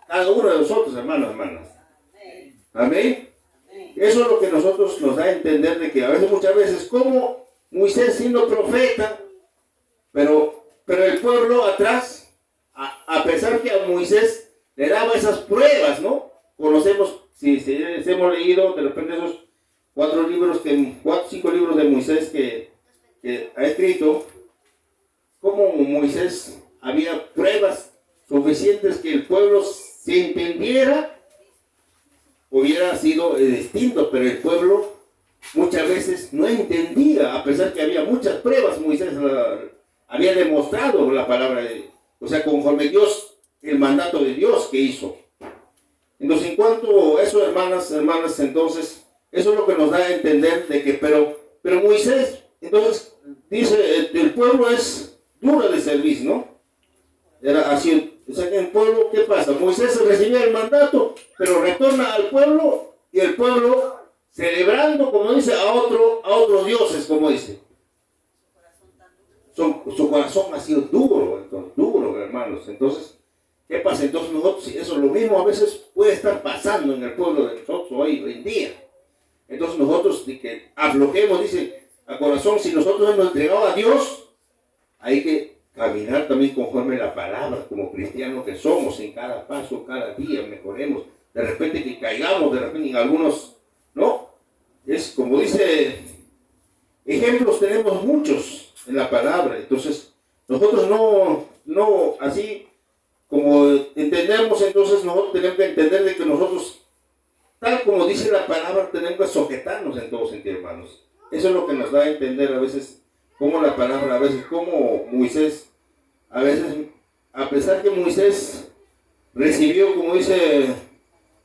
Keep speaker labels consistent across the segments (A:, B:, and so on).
A: cada uno de nosotros, hermanos, hermanas. Amén. Eso es lo que nosotros nos da a entender de que a veces, muchas veces, como Moisés siendo profeta, pero el pueblo atrás, a pesar que a Moisés le daba esas pruebas, ¿no? Conocemos, si hemos leído de repente esos 4 o 5 libros de Moisés que ha escrito, como Moisés había pruebas suficientes que el pueblo se entendiera, hubiera sido distinto, pero el pueblo muchas veces no entendía, a pesar que había muchas pruebas. Moisés había demostrado la palabra de Dios, o sea, conforme Dios, el mandato de Dios que hizo. Entonces, en cuanto a eso, hermanas, entonces, eso es lo que nos da a entender de que, pero Moisés, entonces, dice, el pueblo es duro de servicio, ¿no? Era así, o sea, que el pueblo, ¿qué pasa? Moisés recibía el mandato, pero retorna al pueblo, y el pueblo celebrando, como dice, a otros dioses, como dice. Su corazón ha sido duro, entonces, duro, hermanos. Entonces, ¿qué pasa? Entonces nosotros, eso lo mismo a veces puede estar pasando en el pueblo de nosotros hoy en día. Entonces nosotros, de que aflojemos, dice, a corazón, si nosotros hemos entregado a Dios, hay que caminar también conforme la palabra, como cristianos que somos, en cada paso, cada día, mejoremos. De repente que caigamos, de repente en algunos, ¿no? Es como dice, ejemplos tenemos muchos en la palabra. Entonces, nosotros no, así como entendemos, entonces nosotros tenemos que entender de que nosotros, tal como dice la palabra, tenemos que sujetarnos en todo sentido, hermanos. Eso es lo que nos da a entender a veces, como la palabra, a veces, como Moisés, a veces, a pesar que Moisés recibió, como dice,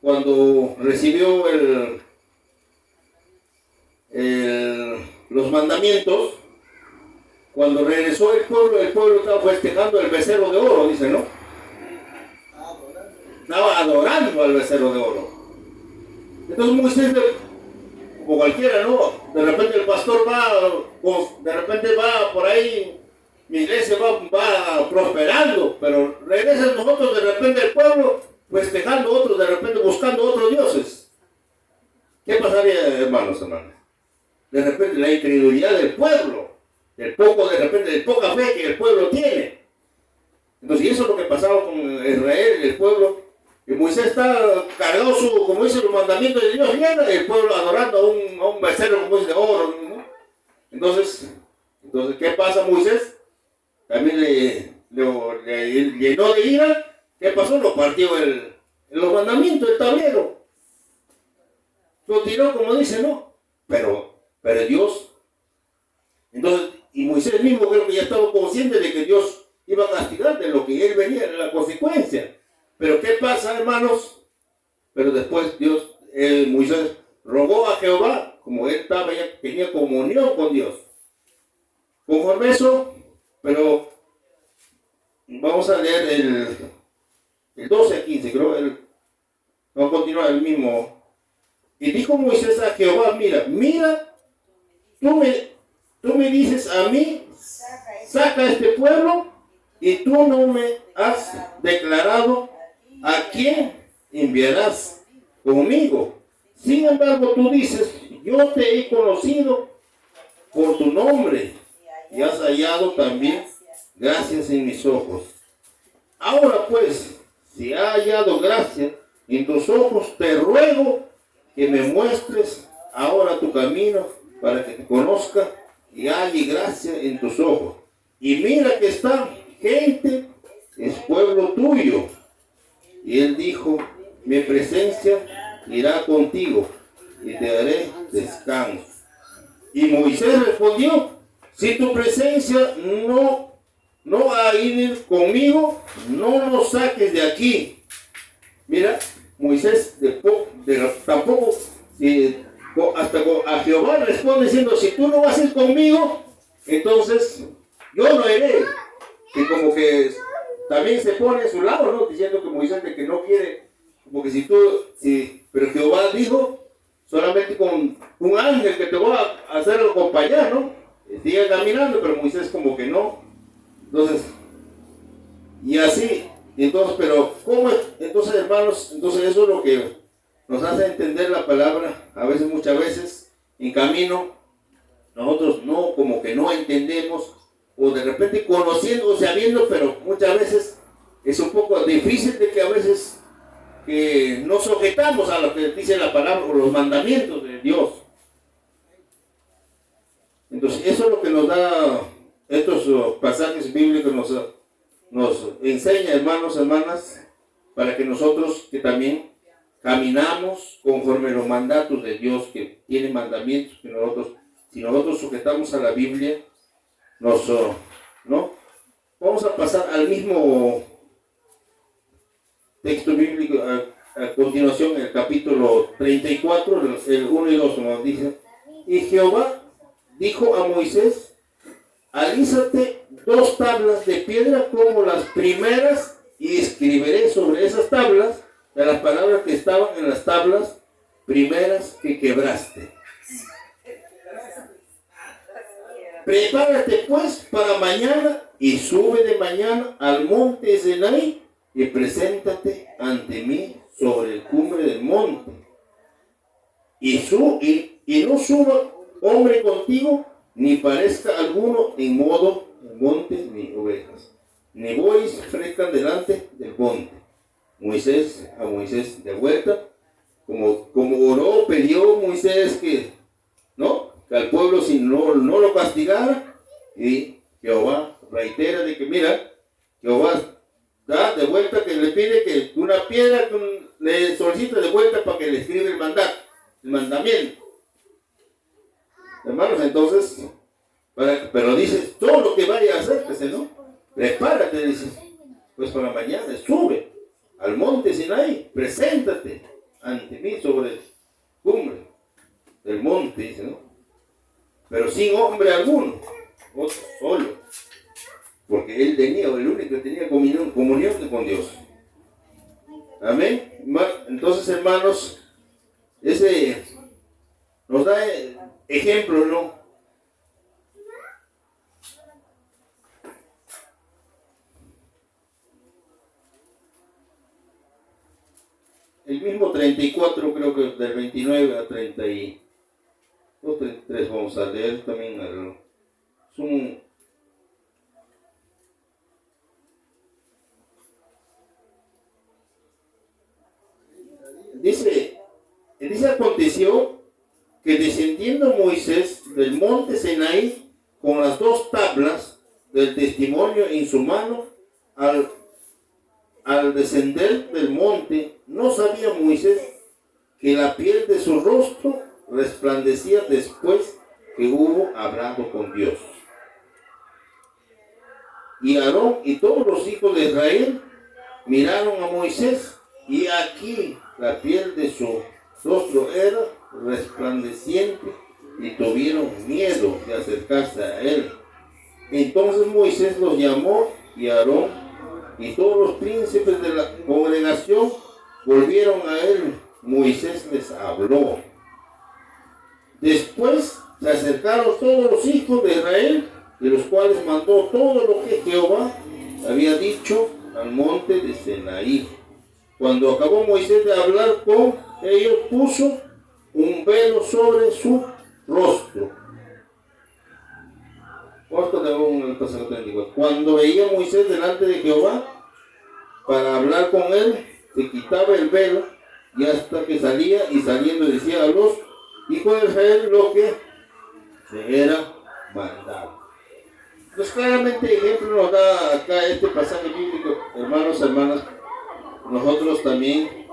A: cuando recibió los mandamientos, cuando regresó el pueblo estaba festejando el becerro de oro, dice, ¿no? Estaba adorando al becerro de oro. Entonces Moisés, como cualquiera, ¿no? De repente el pastor de repente va por ahí, mi iglesia va prosperando, pero regresa nosotros de repente el pueblo festejando otros, de repente buscando otros dioses. ¿Qué pasaría, hermanos? De repente la incredulidad del pueblo, de repente de poca fe que el pueblo tiene. Entonces, y eso es lo que pasaba con Israel, el pueblo. Y Moisés está cargado como dice, los mandamientos de Dios, y el pueblo adorando a un becerro, como dice, de oro, ¿no? Entonces, ¿qué pasa Moisés? También le llenó de ira. ¿Qué pasó? Lo partió los mandamientos, el tablero. Lo tiró, como dice, ¿no? Pero Dios, entonces, y Moisés mismo creo que ya estaba consciente de que Dios iba a castigar de lo que él venía, de la consecuencia. Pero ¿qué pasa, hermanos? Pero después Moisés rogó a Jehová, como él ya tenía comunión con Dios. Conforme eso, pero vamos a leer el 12 a 15, creo, vamos a continuar el mismo. Y dijo Moisés a Jehová, mira, tú me dices a mí, saca este pueblo, y tú no me has declarado a quién enviarás conmigo. Sin embargo, tú dices, yo te he conocido por tu nombre, y has hallado también gracias en mis ojos. Ahora pues, si ha hallado gracia en tus ojos, te ruego que me muestres ahora tu camino para que te conozca y halle gracia en tus ojos. Y mira que esta gente es pueblo tuyo. Y él dijo, mi presencia irá contigo y te daré descanso. Y Moisés respondió, si tu presencia no va a ir conmigo, no nos saques de aquí. Mira, Moisés tampoco, hasta a Jehová responde diciendo, si tú no vas a ir conmigo, entonces yo no iré. Y como que también se pone a su lado, ¿no? Diciendo que Moisés de que no quiere, como que pero Jehová dijo, solamente con un ángel que te va a hacer acompañar, ¿no? Sigue caminando, pero Moisés como que no. Entonces, y así, entonces, pero ¿cómo es? Entonces, hermanos, entonces eso es lo que nos hace entender la palabra. A veces, muchas veces, en camino, nosotros no, como que no entendemos, o de repente conociendo o sabiendo, pero muchas veces es un poco difícil de que a veces que nos sujetamos a lo que dice la palabra o los mandamientos de Dios. Entonces eso es lo que nos da estos pasajes bíblicos, nos enseña, hermanos, hermanas, para que nosotros que también caminamos conforme los mandatos de Dios, que tiene mandamientos, que nosotros, si nosotros sujetamos a la Biblia, ¿no? Vamos a pasar al mismo texto bíblico, a continuación, el capítulo 34, el 1 y 2, nos dice: y Jehová dijo a Moisés: alízate 2 tablas de piedra como las primeras, y escribiré sobre esas tablas de las palabras que estaban en las tablas primeras que quebraste. Prepárate pues para mañana y sube de mañana al monte Sinaí y preséntate ante mí sobre el cumbre del monte. Y no suba hombre contigo, ni parezca alguno en modo de monte ni ovejas, ni bueyes ofrezcan delante del monte. A Moisés de vuelta, como oró, pidió Moisés que al pueblo si no lo castigara, y Jehová reitera de que mira, Jehová da de vuelta, que le pide que una piedra le solicita de vuelta para que le escriba el mandamiento. Hermanos, entonces, pero dice, todo lo que vaya a hacer, ¿no? Prepárate, dice, pues para mañana, sube al monte Sinaí, preséntate ante mí sobre el cumbre del monte, dice, ¿no? Pero sin hombre alguno, otro solo, porque él tenía, el único que tenía comunión con Dios. Amén. Entonces, hermanos, ese nos da ejemplo, ¿no? El mismo 34, creo que del 29 a 32, 33 vamos a leer también. Dice, aconteció que descendiendo Moisés del monte Sinaí con las 2 tablas del testimonio en su mano, al descender del monte, no sabía Moisés que la piel de su rostro resplandecía después que hubo hablado con Dios. Y Aarón y todos los hijos de Israel miraron a Moisés, y aquí la piel de su rostro era resplandeciente, y tuvieron miedo de acercarse a él. Entonces Moisés los llamó, y Aarón y todos los príncipes de la congregación volvieron a él. Moisés les habló. Después se acercaron todos los hijos de Israel, de los cuales mandó todo lo que Jehová había dicho al monte de Sinaí. Cuando acabó Moisés de hablar con ellos, puso un velo sobre su rostro. Cuando veía Moisés delante de Jehová para hablar con él, se quitaba el velo, y hasta que salía, y saliendo decía a los hijos de Israel lo que se era mandado. Pues claramente ejemplo nos da acá este pasaje bíblico, hermanos, hermanas. Nosotros también,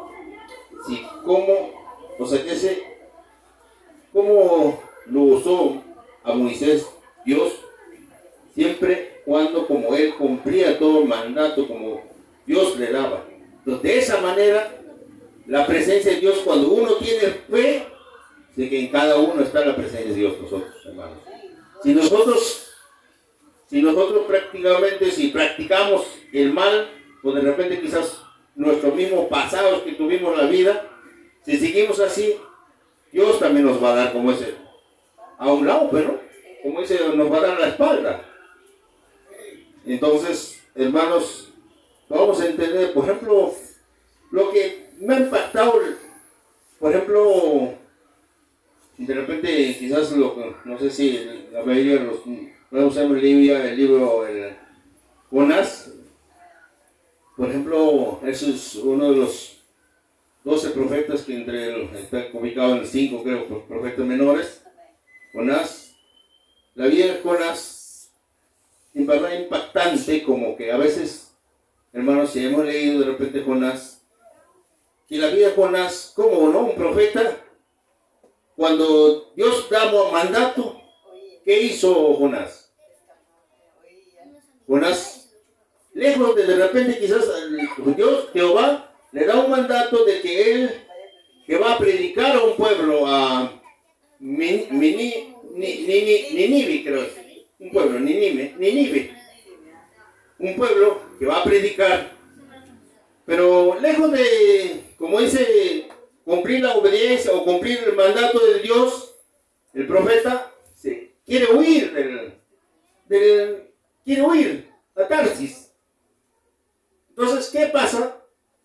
A: cómo lo usó a Moisés Dios, siempre cuando como él cumplía todo el mandato como Dios le daba. Entonces, de esa manera, la presencia de Dios, cuando uno tiene fe, de que en cada uno está la presencia de Dios, nosotros, hermanos. Si nosotros prácticamente, si practicamos el mal, pues de repente quizás nuestros mismos pasados que tuvimos en la vida, si seguimos así, Dios también nos va a dar como ese, a un lado, pero como ese nos va a dar la espalda. Entonces, hermanos, vamos a entender, por ejemplo, lo que me ha impactado, por ejemplo, de repente quizás no sé si la mayoría de los nuevos hemos leído ya el libro Jonás. Por ejemplo, eso es uno de los 12 profetas que está ubicado en 5, creo, profetas menores. Jonás, la vida de Jonás, en verdad impactante, como que a veces, hermanos, si hemos leído de repente Jonás, que la vida de Jonás, como no, un profeta, cuando Dios da un mandato, ¿qué hizo Jonás? Jonás, lejos de repente quizás Dios, Jehová, le da un mandato de que él, que va a predicar a un pueblo, a Ninive, creo, un pueblo, Ninive, un pueblo que va a predicar, pero lejos de, como dice, cumplir la obediencia o cumplir el mandato de Dios, el profeta quiere huir quiere huir a Tarsis. Entonces, ¿qué pasa?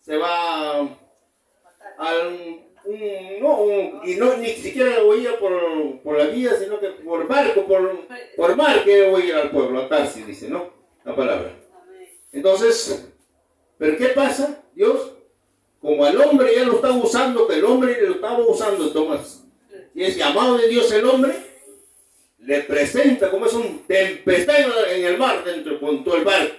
A: Se va ni siquiera huía por la vía, sino que por barco, por mar quiere huir al pueblo, a Tarsis, dice, ¿no? La palabra. Entonces, ¿pero qué pasa? Dios, como al hombre ya lo estaba usando, que el hombre lo estaba usando, Tomás, y es llamado de Dios el hombre, le presenta como es un tempestad en el mar, dentro con todo el barco.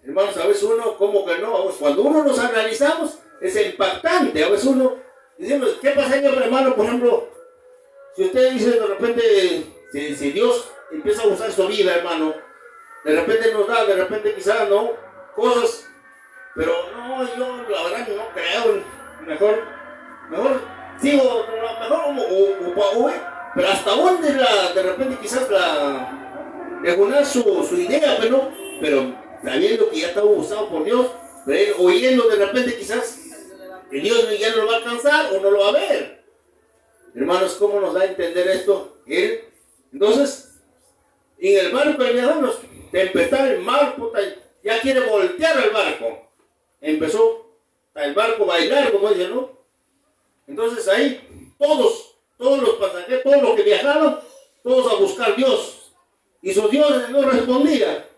A: Hermanos, a veces uno, como que no, cuando uno nos analizamos, es impactante. A veces uno, decimos, ¿qué pasaría, hermano? Por ejemplo, si usted dice de repente, si Dios empieza a usar su vida, hermano, de repente nos da, de repente quizás, ¿no? Cosas, pero no, yo la verdad no creo, mejor sigo, pero hasta dónde de repente quizás de Jonás su idea, pero sabiendo que ya estaba usado por Dios, pero él oyendo de repente quizás que Dios ya no lo va a alcanzar o no lo va a ver. Hermanos, ¿cómo nos da a entender esto? Entonces, en el barco de viajeros, tempestad el mar, puta, ya quiere voltear el barco. Empezó el barco a bailar, como dicen, ¿no? Entonces ahí, todos los pasajeros, todos los que viajaban, todos a buscar a Dios. Y su Dios no respondía.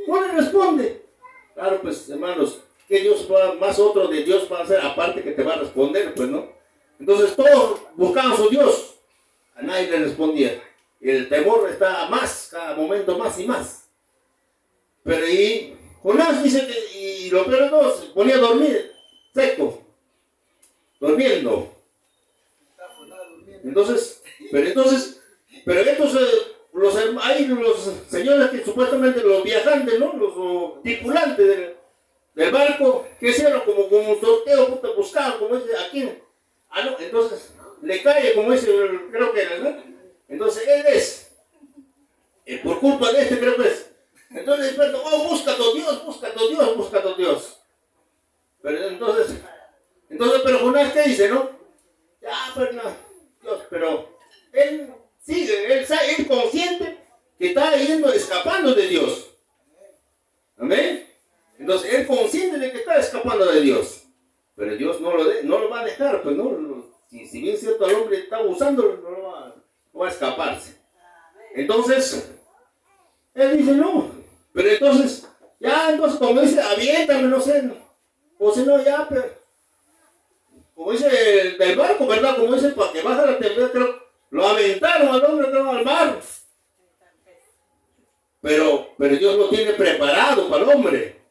A: No le responde. Claro, pues, hermanos, ¿qué Dios más otro de Dios va a hacer aparte que te va a responder? Pues no. Entonces todos buscaban a su Dios. A nadie le respondía. Y el temor está más, cada momento más y más. Pero ahí, Jonás dice que, y lo peor de todo, se ponía a dormir, seco, durmiendo. Entonces, pero estos, hay los señores que supuestamente los viajantes, ¿no? Los tripulantes del barco, que hicieron como un sorteo, buscaban, como dice aquí. No, entonces le cae, como dice, creo que era, ¿no? Entonces él es, por culpa de creo que es. Entonces después, busca a tu Dios. Pero entonces, pero Jonás, ¿qué dice, no? Ya, pero no, Dios, pero él sigue, él consciente que está escapando de Dios. Amén. Entonces él consciente de que está escapando de Dios. Pero Dios no lo va a dejar, pues no. Si bien cierto el hombre está usándolo, no va a escaparse. Entonces, él dice no. Pero entonces, como dice, aviéntame, no sé. O si no, ya, pero. Como dice del barco, ¿verdad? Como dice, para que baje la tempestad, creo, lo aventaron al hombre, creo, al mar. Pero Dios lo tiene preparado para el hombre.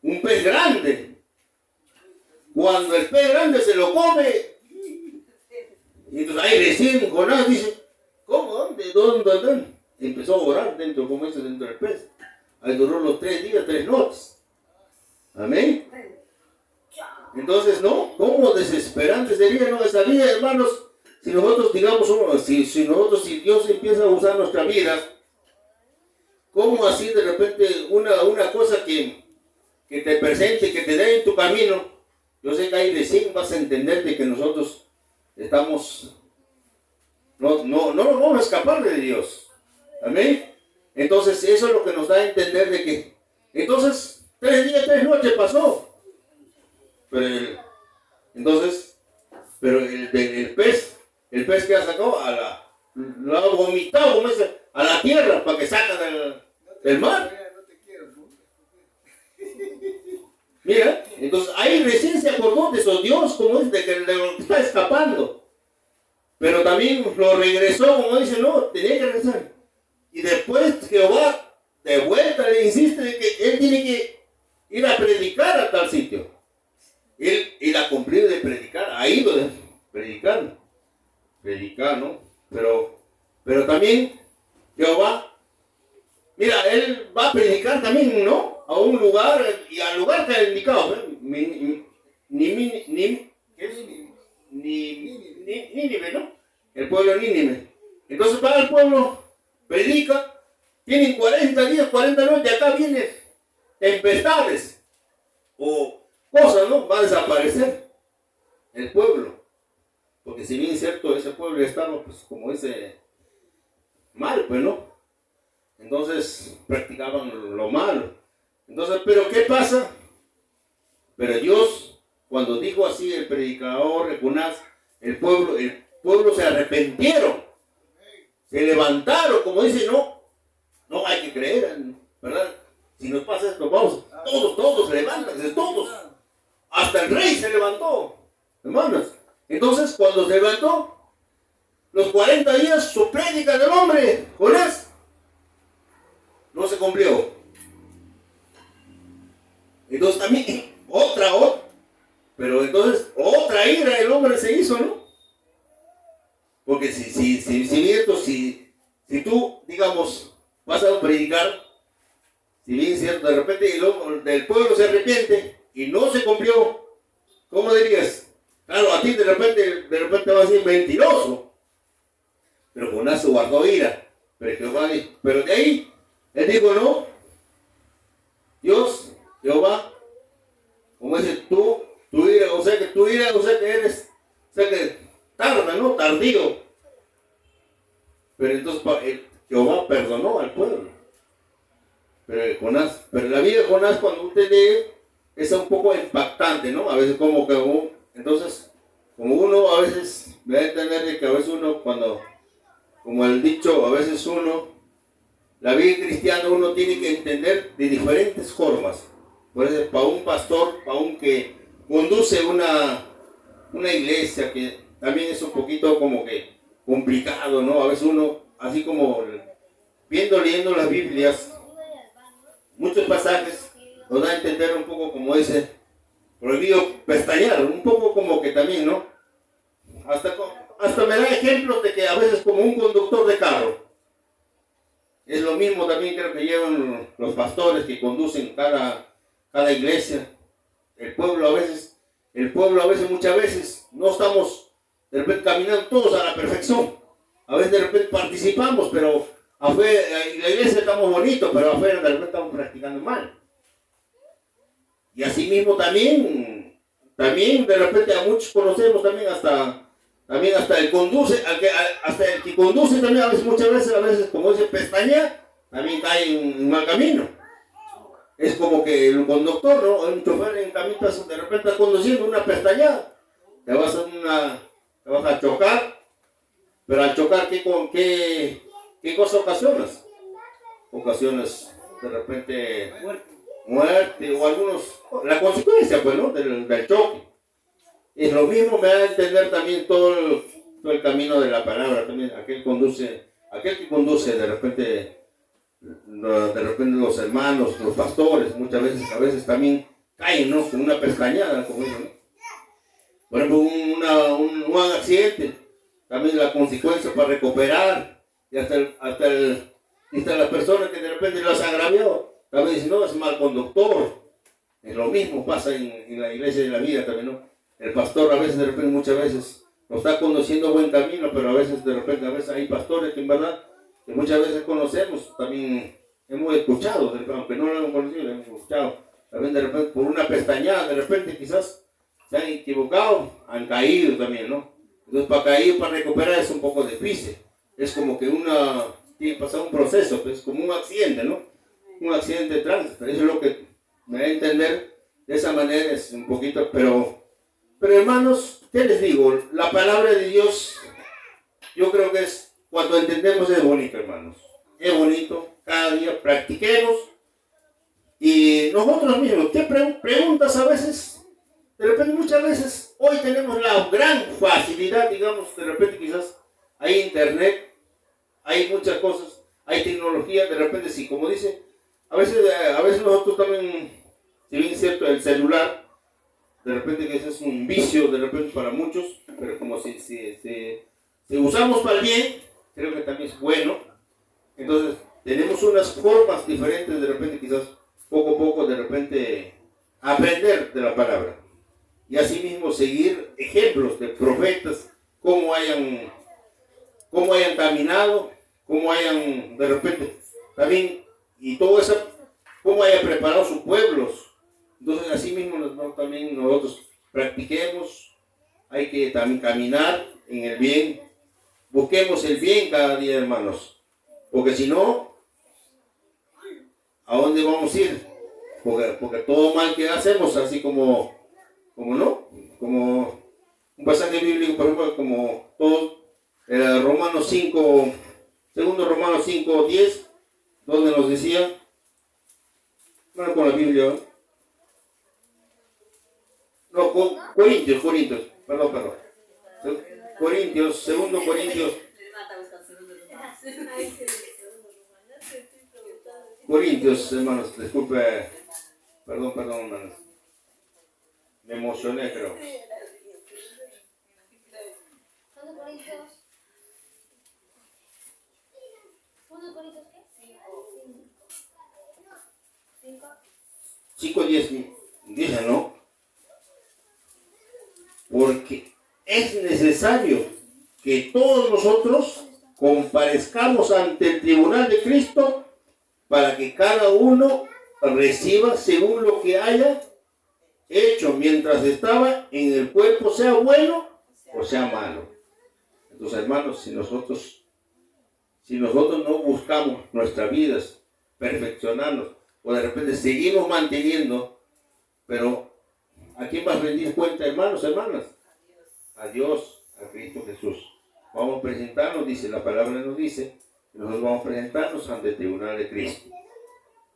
A: Un pez grande. Cuando el pez grande se lo come, y entonces ahí recién Jonás dice, ¿cómo? ¿Dónde? Empezó a orar dentro, como dice, dentro del pez. Ahí duró los 3 días, 3 noches. Amén. Entonces, ¿no? ¿Cómo desesperante sería, no? Esa vida, hermanos, si nosotros, digamos, si Dios empieza a usar nuestra vida, ¿cómo así de repente una cosa que te presente, que te dé en tu camino? Yo sé que ahí recién vas a entender de que nosotros estamos, no vamos a escapar de Dios. Amén. Entonces, eso es lo que nos da a entender de que, entonces, 3 días, 3 noches pasó. pero entonces, pero el pez que ha sacado lo ha vomitado, como dice, a la tierra para que saca del mar. Mira, entonces ahí recién se acordó de su Dios, como dice, de lo que está escapando. Pero también lo regresó, como dice, no, tenía que regresar. Y después Jehová de vuelta le insiste de que él tiene que ir a predicar a tal sitio. Él ha cumplido de predicar, ha ido de predicar, ¿no? Pero también Jehová, mira, él va a predicar también, ¿no? A un lugar, y al lugar que ha indicado, ¿eh? Nínive, ¿no? El pueblo Nínive. Entonces va al pueblo, predica, tienen 40 días, 40 noches, de acá vienen tempestades o cosas, ¿no? Va a desaparecer el pueblo. Porque si bien es cierto, ese pueblo estaba, pues, como dice, mal, pues, ¿no? Entonces practicaban lo malo. Entonces, ¿pero qué pasa? Pero Dios, cuando dijo así el predicador Jonás, el pueblo se arrepintieron, se levantaron, como dice, no hay que creer, ¿verdad? Si nos pasa esto, vamos, todos se levantan, todos. Hasta el rey se levantó, hermanos. Entonces, cuando se levantó, los 40 días, su prédica del hombre, Jonás, no se cumplió. Entonces también, pero entonces otra ira el hombre se hizo, ¿no? Porque si tú, digamos, vas a predicar, si bien es cierto, de repente el pueblo se arrepiente y no se cumplió, ¿cómo dirías? Claro, a ti de repente vas a decir mentiroso. Pero Jonás se guardó ira. Pero de ahí, él dijo, no, Dios, Jehová, como dice, tu ira, o sea que eres, o sea que tarda, ¿no? Tardío. Pero entonces Jehová perdonó al pueblo. Pero la vida de Jonás, cuando usted lee, es un poco impactante, ¿no? A veces entonces, como uno a veces me da a entender de que a veces uno como el dicho, a veces la vida cristiana uno tiene que entender de diferentes formas. Por eso, para un pastor, para un que conduce una iglesia, que también es un poquito como que complicado, ¿no? A veces uno, así como leyendo las Biblias, muchos pasajes nos da a entender un poco como dice, prohibido pestañear, un poco como que también, ¿no? Hasta me da ejemplos de que a veces como un conductor de carro, es lo mismo también creo que llevan los pastores que conducen cada iglesia. El pueblo a veces, muchas veces, no estamos de repente caminando todos a la perfección. A veces de repente participamos, pero afuera, en la iglesia estamos bonitos, pero afuera de repente estamos practicando mal. Y así mismo también de repente a muchos conocemos también hasta el conduce, hasta el que conduce también muchas veces, como dice pestaña, también cae en mal camino. Es como que el conductor, ¿no? Un chofer en camino, de repente está conduciendo una pestañada, te vas a chocar, pero al chocar, ¿qué cosa ocasionas? Ocasionas de repente muerte o la consecuencia, pues, ¿no? del choque. Es lo mismo, me da a entender también todo el camino de la palabra, también aquel que conduce de repente los hermanos, los pastores, a veces también caen, ¿no? Con una pestañada, como dicen, ¿no? Por ejemplo, un accidente, también la consecuencia para recuperar, y hasta las personas que de repente las agravió, también dicen, no, es mal conductor. Es lo mismo pasa en la iglesia y en la vida también, ¿no? El pastor a veces, de repente, muchas veces, nos está conduciendo a buen camino, pero a veces, de repente, hay pastores que en verdad, que muchas veces conocemos, también hemos escuchado, aunque no lo hemos conocido, hemos escuchado, también de repente, por una pestañada, de repente quizás se han equivocado, han caído también, ¿no? Entonces, para recuperar es un poco difícil, es como que tiene que pasar un proceso, pues, como un accidente, ¿no? Un accidente de tránsito, eso es lo que me da a entender De esa manera es un poquito, pero hermanos, ¿qué les digo? La palabra de Dios, yo creo que es, cuando entendemos es bonito, hermanos. Es bonito, cada día practiquemos. Y nosotros mismos, ¿qué preguntas a veces? De repente, muchas veces, hoy tenemos la gran facilidad, digamos, de repente quizás hay internet, hay muchas cosas, hay tecnología, de repente sí, como dice, a veces nosotros también, si bien es cierto, el celular, de repente que ese es un vicio, de repente para muchos, pero como si usamos para el bien, creo que también es bueno. Entonces, tenemos unas formas diferentes, de repente quizás poco a poco, de repente aprender de la palabra. Y asimismo seguir ejemplos de profetas, cómo hayan caminado, cómo hayan de repente también, y todo eso, cómo hayan preparado sus pueblos. Entonces así mismo también nosotros practiquemos, hay que también caminar en el bien, busquemos el bien cada día, hermanos, porque si no, ¿a dónde vamos a ir? Porque todo mal que hacemos, así como no, como un pasaje bíblico, por ejemplo, como todo Romanos 5, segundo Romanos 5, 10, donde nos decía, bueno, con la Biblia, no, Corintios, perdón. Segundo Corintios, hermanos, disculpe, perdón, hermanos, me emocioné, creo.
B: ¿Cuántos Corintios? ¿Cuántos Corintios qué?
A: 5, 10, dice, ¿no? Porque es necesario que todos nosotros comparezcamos ante el tribunal de Cristo para que cada uno reciba según lo que haya hecho mientras estaba en el cuerpo, sea bueno o sea malo. Entonces, hermanos, si nosotros no buscamos nuestras vidas, perfeccionarnos, o de repente seguimos manteniendo, pero ¿a quién vas a rendir cuenta, hermanos, hermanas? A Dios, a Cristo Jesús. Vamos a presentarnos, dice, la palabra nos dice, nosotros vamos a presentarnos ante el tribunal de Cristo.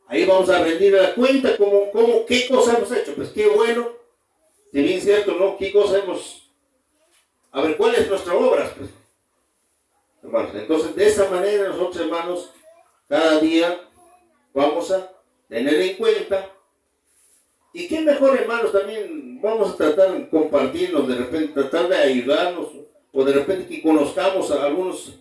A: Ahí vamos a rendir la cuenta, qué cosa hemos hecho. Pues qué bueno, si bien es cierto, ¿no? ¿Qué cosa hemos... A ver, ¿cuál es nuestra obra? Pues, hermanos, entonces de esa manera nosotros, hermanos, cada día vamos a tener en cuenta. Y qué mejor, hermanos, también vamos a tratar de compartirnos, de repente tratar de ayudarnos, o de repente que conozcamos a algunos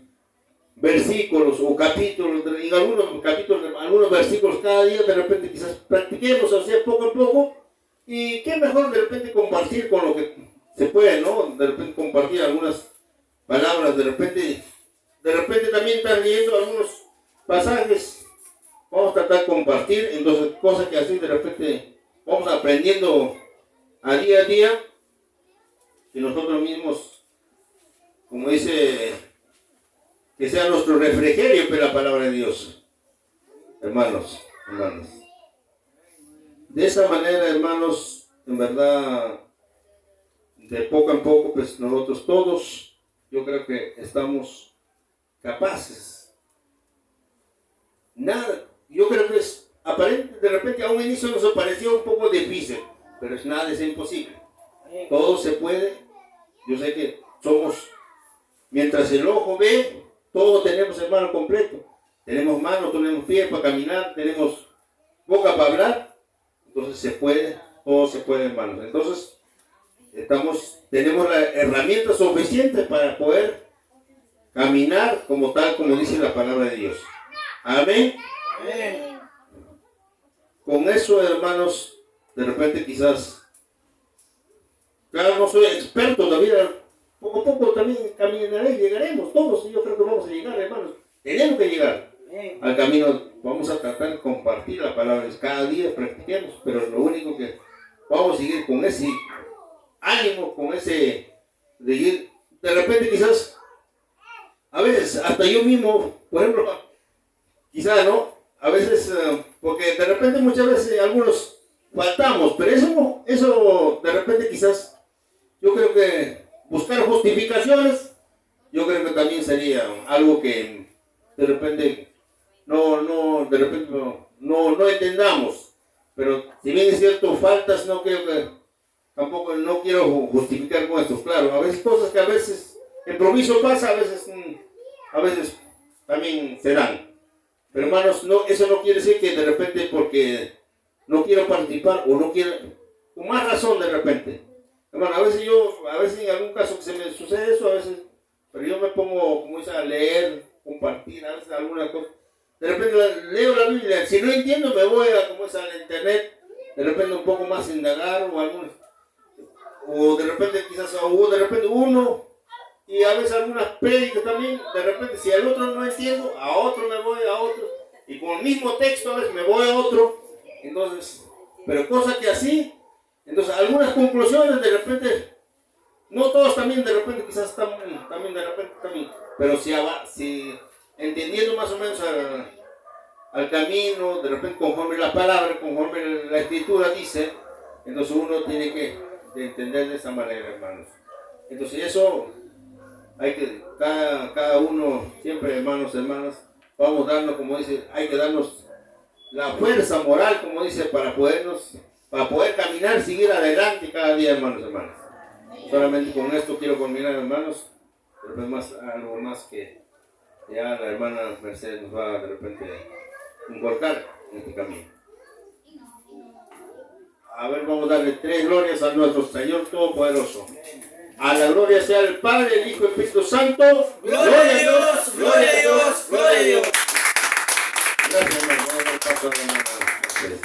A: versículos o capítulos, en algunos versículos cada día, de repente quizás practiquemos así poco a poco. Y qué mejor de repente compartir con lo que se puede, ¿no? De repente compartir algunas palabras, de repente también estar leyendo algunos pasajes, vamos a tratar de compartir, entonces cosas que así de repente vamos aprendiendo a día, y nosotros mismos, como dice, que sea nuestro refrigerio, pero la palabra de Dios, hermanos. De esa manera, hermanos, en verdad, de poco en poco, pues nosotros todos, yo creo que estamos capaces. Yo creo que es aparente, de repente a un inicio nos pareció un poco difícil, pero nada es imposible. Todo se puede. Yo sé que mientras el ojo ve, todo tenemos, hermano, completo. Tenemos manos, tenemos pies para caminar, tenemos boca para hablar. Entonces se puede, todo se puede, hermanos. Entonces tenemos la herramienta suficiente para poder caminar como tal, como dice la palabra de Dios. Amén. Amén. Con eso, hermanos, de repente quizás, claro, no soy experto todavía, poco a poco también caminaré, llegaremos todos, y yo creo que vamos a llegar, hermanos. Tenemos que llegar al camino. Vamos a tratar de compartir la palabra, cada día practiquemos, pero lo único que vamos a seguir con ese ánimo, con ese de ir, de repente quizás, a veces, hasta yo mismo, por ejemplo, quizás, ¿no? A veces, porque de repente muchas veces algunos faltamos, pero eso de repente quizás, yo creo que buscar justificaciones, yo creo que también sería algo que de repente no entendamos, pero si bien es cierto, faltas, no creo que, tampoco no quiero justificar con esto, claro, a veces cosas que a veces improviso pasa, a veces también se dan, pero hermanos, no, eso no quiere decir que de repente porque no quiero participar o no quiero, con más razón de repente, hermano, a veces en algún caso que se me sucede eso, a veces, pero yo me pongo, como dice, a leer, compartir, a veces alguna cosa. De repente leo la Biblia, si no entiendo me voy a, como es, al internet, de repente un poco más indagar o de repente quizás, o de repente uno, y a veces algunas prédicas también, de repente si al otro no entiendo, a otro me voy, a otro, y con el mismo texto a veces me voy a otro, entonces, pero cosas que así, entonces algunas conclusiones de repente, no todos también de repente quizás también de repente también, pero si entendiendo más o menos al camino, de repente conforme la palabra, conforme la escritura dice, entonces uno tiene que entender de esa manera, hermanos. Entonces eso hay que, cada uno, siempre hermanos, hermanas, vamos dando, como dice, hay que darnos la fuerza moral, como dice, para poder caminar, seguir adelante cada día, hermanos, hermanas. Solamente con esto quiero culminar, hermanos, pero es algo más que ya la hermana Mercedes nos va de repente inculcar en este camino. A ver, vamos a darle 3 glorias a nuestro Señor Todopoderoso. A la gloria sea el Padre, el Hijo y el Espíritu Santo.
C: Gloria a Dios, gloria a Dios, gloria a Dios.
A: Gracias, hermano. Vamos a dar paso a la hermana Mercedes.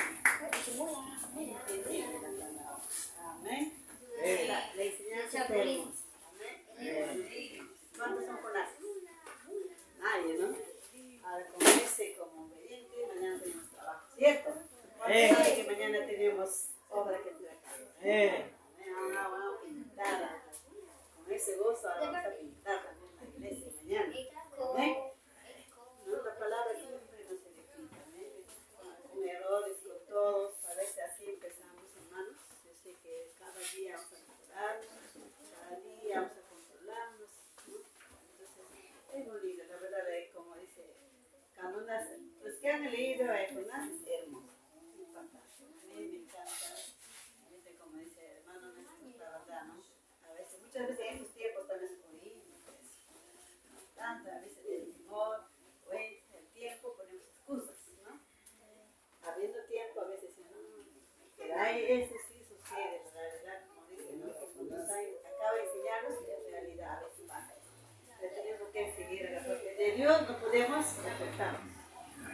D: Amén. La enseñanza tenemos. ¿Cuántos son con las? Nadie, ¿no? Ahora con ese como obediente, mañana tenemos trabajo, ¿cierto? ¿Cuántos saben que mañana tenemos obra que trabajar? Vamos a pintar. Con ese gozo ahora vamos a pintar también la iglesia mañana. ¿Amén? ¿No? La palabra siempre nos edifica, ¿amén? Con errores, con todos, a veces así empezamos, hermanos. Yo sé que cada día vamos a mejorar, cada día vamos a controlarnos, ¿no? Entonces, es un libro, la verdad, como dice, cuando los que han leído Jonás es hermoso, es fantástico. A mí me encanta, como dice el hermano Néstor, la verdad, ¿no? A veces, muchas veces en estos tiempos tan escondidos, tanta, a veces el temor, o el tiempo, ponemos excusas, ¿no? Habiendo tiempo, a veces no, pero hay eso sí sucede, la realidad, como dice, ¿no? Que cuando acaba de enseñarnos, en realidad a veces pasa. Pero tenemos que seguir a la propia de Dios, no podemos aceptarnos.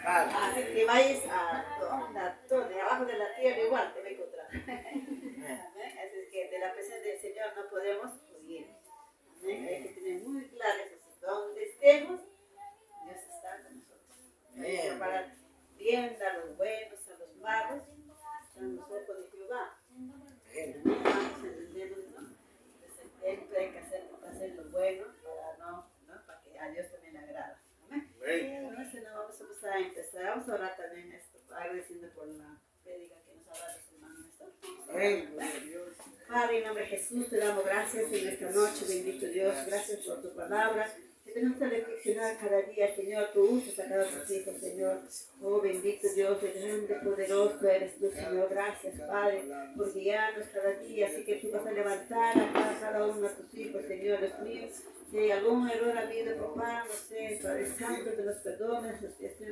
D: Así que vayas de abajo de la tierra, igual te va a encontrar. Amén. Así que de la presencia del Señor no podemos huir. Amén. Hay que tener muy claro eso. Donde estemos, Dios está con nosotros. Hay que parar bien a los buenos, a los malos, están los ojos de Jehová. Vamos entendemos, ¿no? Entonces, siempre hay que hacer lo bueno para que a Dios también le agrada. Amén. Entonces, no vamos a empezar. Vamos a orar también esto, agradeciendo por la prédica que nos ha dado su hermano Néstor. Padre, en nombre de Jesús, te damos gracias en esta noche, bendito Dios. Gracias por tu palabra. Que tenemos que reflexionar cada día, Señor. Tú usas a cada hijos, Señor. Oh, bendito Dios, el grande, poderoso eres tú, Señor. Gracias, Padre, por guiarnos cada día. Así que tú vas a levantar a cada uno de tus hijos, Señor, Dios mío. Si hay algún error habido, papá, no sé, Padre Santo, te los perdones,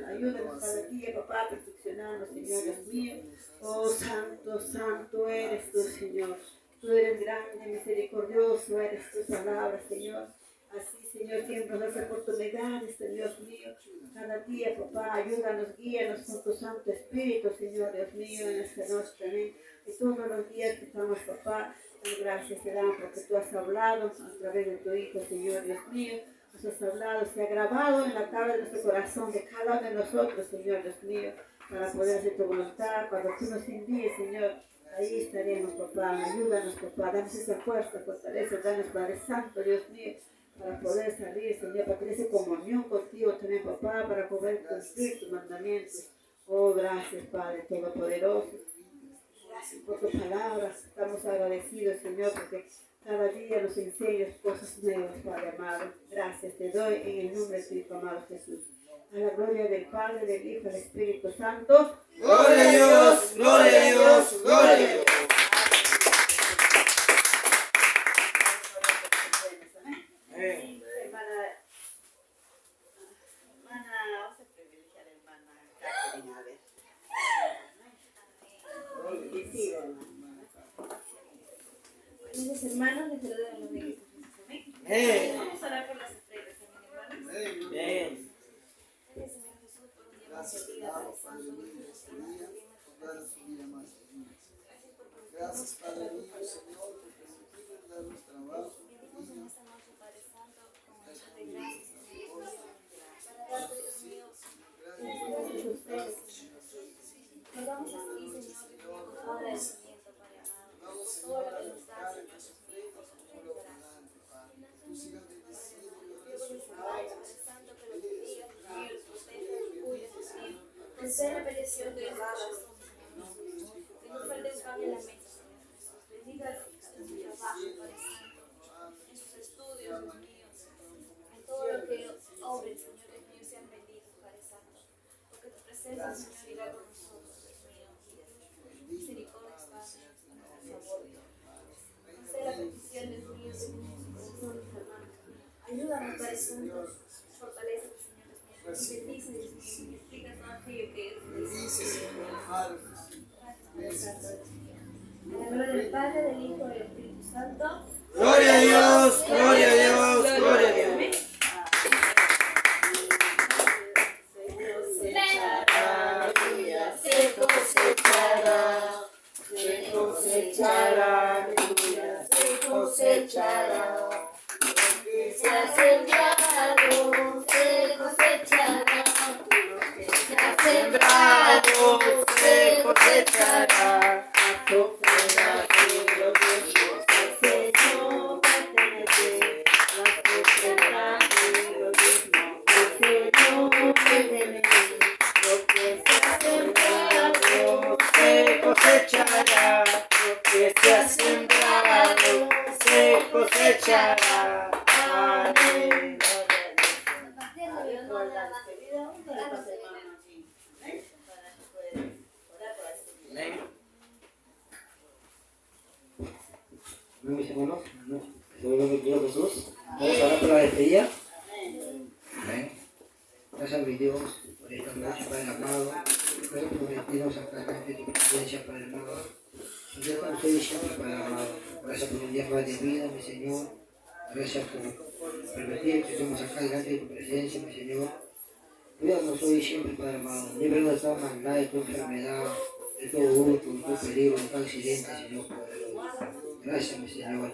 D: ayúdanos cada día, papá, a perfeccionarnos, Señor, Dios mío. Oh, santo, santo eres tú, Señor. Tú eres grande, misericordioso, eres tu palabra, Señor. Así, Señor, siempre nos das oportunidades, Dios mío. Cada día, papá, ayúdanos, guíanos con tu Santo Espíritu, Señor, Dios mío, en esta noche también. Y todos los días que estamos, papá, gracias te damos porque tú has hablado a través de tu Hijo, Señor, Dios mío. Nos has hablado, se ha grabado en la tabla de nuestro corazón de cada uno de nosotros, Señor, Dios mío, para poder hacer tu voluntad. Cuando tú nos envíes, Señor, ahí estaremos, papá. Ayúdanos, papá. Danos esa fuerza, fortaleza. Danos, Padre Santo, Dios mío, para poder salir, Señor, para tener esa comunión contigo también, papá, para poder cumplir tus mandamientos. Oh, gracias, Padre Todopoderoso. por tus palabras. Estamos agradecidos, Señor, porque cada día nos enseñas cosas nuevas, Padre amado. Gracias te doy en el nombre de tu Hijo amado Jesús. A la gloria del Padre, del Hijo y del Espíritu Santo.
C: Gloria a Dios, gloria a Dios, gloria a Dios. Amén.
D: Hermana, vamos a privilegiar a hermana Catherine, a ver. Sí, hermana.
B: Mis hermanos, les saludo en los de Jesús. Amén.
C: Amén.
B: Vamos a orar por las estrellas, amén, hermanos.
C: Bien.
B: Gracias, Señor Jesús, por un día más de vida, Padre Santo.
E: Gracias, Padre mío, Señor, por permitirnos dar nuestro trabajo.
B: Venimos en esta noche, Padre Santo, con acción de gracias, Señor, para darte, Dios mío, gracias a ustedes, Señor Jesús. Nos damos a ti, Señor, con todo agradecimiento, Padre amado, por todo lo que nos das, Señor Jesús, por su gracia.
E: Tú sigas bendiciendo,
B: Padre Santo, que los bendiga, Dios mío, los proteja, los cuide, Dios mío. Concede la petición de nuestro corazón, Señor Jesús. Que no falte el pan en la mesa, Señor Jesús. Bendiga a su trabajo, Padre Santo, en sus estudios, Dios mío, en todo lo que obren, Señor Dios mío, sean benditos, Padre Santo. Porque tu presencia, Señor, irá con nosotros, Dios mío. Misericordia, Padre, por favor, Dios. Concede la petición, Dios mío, de su corazón, mis hermanos. Ayúdanos, Padre Santo. Fortalece, Señor Dios mío. Y bendice, Dios mío. Y explica todo aquello que es. En el nombre del Padre, del Hijo y del Espíritu Santo.
C: Gloria a Dios, gloria a Dios, gloria a Dios.
B: Amén.
D: Se cosechará, se cosechará, se cosechará. Se ha sembrado, se cosechará. Se ha sembrado, se cosechará. A tu fuera de lo que Dios el Señor pertenece. La cosechará de lo mismo, el Señor pertenece. Lo que se ha sembrado, se cosechará. Lo que se ha sembrado, se cosechará. Amén.
C: Amén.
F: Mis hermanos, en el nombre de Jesús, vamos a orar por la despedida. Amén. Gracias a mi Dios por esta noche, Padre amado. Gracias por permitirnos acá delante de tu presencia, Padre amado. Yo estamos hoy siempre, Padre amado. Gracias por un día más de vida, mi Señor. Gracias por permitir que estemos acá delante de tu presencia, mi Señor. Cuídanos hoy siempre, Padre amado. Líbranos de toda maldad, de toda enfermedad, de todo hurto, de todo peligro, de todo accidente, Señor poderoso. Gracias, mi Señor.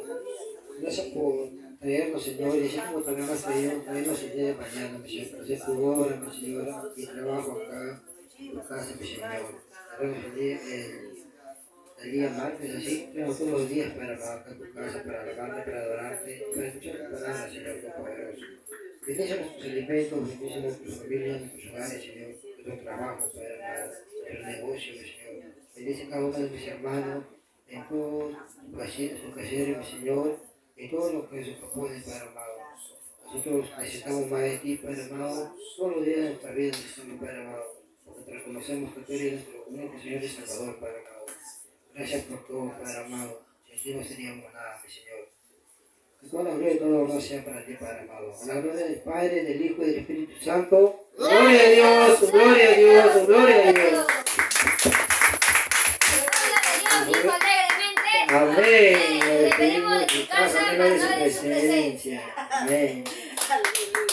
F: Gracias por traernos, Señor, y así como también nos has traído, traernos el día de mañana, mi Señor. Hacer tu obra, mi Señor, mi trabajo acá, en casa, mi Señor. Traemos el día martes, así, traemos todos los días para acá en tu casa, para alabarte, para adorarte, para escuchar tu palabra, Señor, tu poderoso. Bendice nuestros alimentos, bendice nuestras familias, nuestros hogares, Señor, nuestro trabajo, Padre amado, nuestro negocio, mi Señor. Bendice cada uno de mis hermanos, en todo su casero, mi Señor, y todo lo que se propone, Padre amado. Nosotros necesitamos más de ti, Padre amado, todos los días de nuestra vida necesitamos, Padre amado, porque reconocemos que tú eres nuestro único Señor y Salvador, Padre amado. Gracias por todo, Padre amado, sin ti no seríamos nada, mi Señor. Que toda la gloria y toda la honor sea para ti, Padre amado. A la gloria del Padre, del Hijo y del Espíritu Santo. Gloria a Dios, gloria a Dios, gloria a Dios.
B: Dijo alegremente.
F: Amén.
B: Amén. Despedimos de tu casa,
F: de su
B: de su presencia.
F: presencia. Amén.
D: Aleluya.